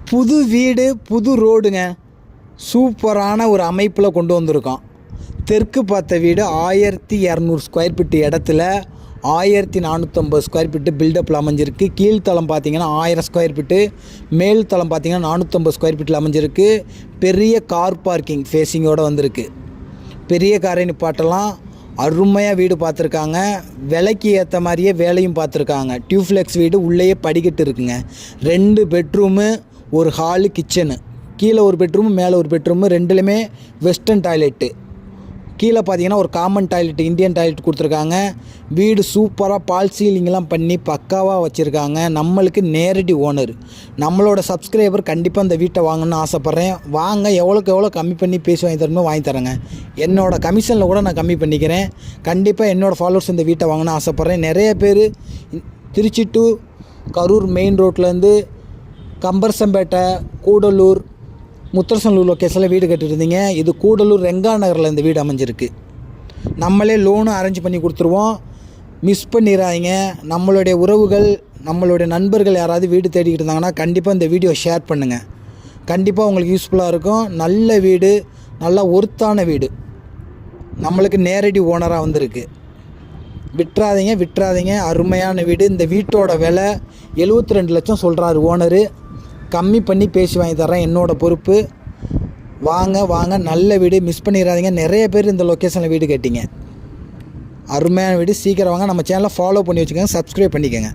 புது வீடு புது ரோடுங்க. சூப்பரான ஒரு அமைப்பில் கொண்டு வந்திருக்கோம். தெற்கு பார்த்த வீடு 1200 ஸ்கொயர் ஃபீட் இடத்துல 1450 ஸ்கொயர் ஃபீட்டு பில்டப்பில் அமைஞ்சிருக்கு. கீழ்த்தளம் பார்த்திங்கன்னா 1000 ஸ்கொயர் ஃபீட்டு, மேல் தளம் பார்த்திங்கன்னா 450 ஸ்கொயர் ஃபீட்டில் அமைஞ்சிருக்கு. பெரிய கார் பார்க்கிங் ஃபேஸிங்கோடு வந்திருக்கு. பெரிய காரை நிப்பாட்டலாம். அருமையாக வீடு பார்த்துருக்காங்க. விலைக்கு ஏற்ற மாதிரியே வேலையும் பார்த்துருக்காங்க. டியூப்ளெக்ஸ் வீடு, உள்ளேயே படிக்கட்டு இருக்குங்க. 2 பெட்ரூமு, ஒரு ஹாலு, கிச்சனு. கீழே ஒரு பெட்ரூமு, மேலே ஒரு பெட்ரூமு. ரெண்டுலேயுமே வெஸ்டர்ன் டாய்லெட்டு. கீழே பார்த்தீங்கன்னா ஒரு காமன் டாய்லெட், இந்தியன் டாய்லெட் கொடுத்துருக்காங்க. வீடு சூப்பராக பால் சீலிங்லாம் பண்ணி பக்காவாக வச்சுருக்காங்க. நம்மளுக்கு நேரடி ஓனர், நம்மளோட சப்ஸ்கிரைபர் கண்டிப்பாக இந்த வீட்டை வாங்கணும்னு ஆசைப்பட்றேன். வாங்க, எவ்வளோக்கு எவ்வளோ கம்மி பண்ணி பேசி வாங்கி தரணும் வாங்கி தரேங்க. என்னோடய கமிஷனில் கூட நான் கம்மி பண்ணிக்கிறேன். கண்டிப்பாக என்னோடய ஃபாலோவர்ஸ் இந்த வீட்டை வாங்கணும்னு ஆசைப்பட்றேன். நிறைய பேர் திருச்சி டு கரூர் மெயின் ரோட்லேருந்து கம்பர்சம்பேட்டை, கூடலூர், முத்தரசனூர் லொக்கேஷனில் வீடு கட்டிருந்தீங்க. இது கூடலூர் ரெங்கா நகரில் இந்த வீடு அமைஞ்சிருக்கு. நம்மளே லோனும் அரேஞ்ச் பண்ணி கொடுத்துருவோம். மிஸ் பண்ணிடாதீங்க. நம்மளுடைய உறவுகள், நம்மளுடைய நண்பர்கள் யாராவது வீடு தேடிக்கிட்டு இருந்தாங்கன்னா கண்டிப்பாக இந்த வீடியோ ஷேர் பண்ணுங்கள். கண்டிப்பாக உங்களுக்கு யூஸ்ஃபுல்லாக இருக்கும். நல்ல வீடு, நல்லா ஒர்த்தான வீடு, நம்மளுக்கு நேரடி ஓனராக வந்திருக்கு. விட்டுறாதீங்க. அருமையான வீடு. இந்த வீட்டோட விலை 72 லட்சம் சொல்கிறாரு ஓனரு. கம்மி பண்ணி பேசி வாங்கி தரேன், என்னோடய பொறுப்பு. வாங்க, நல்ல வீடு, மிஸ் பண்ணிடாதீங்க. நிறைய பேர் இந்த லொக்கேஷனில் வீடு கேட்டிங்க. அருமையான வீடு. சீக்கிரம் வாங்க. நம்ம சேனலை ஃபாலோ பண்ணி வச்சுக்கோங்க, சப்ஸ்கிரைப் பண்ணிக்கோங்க.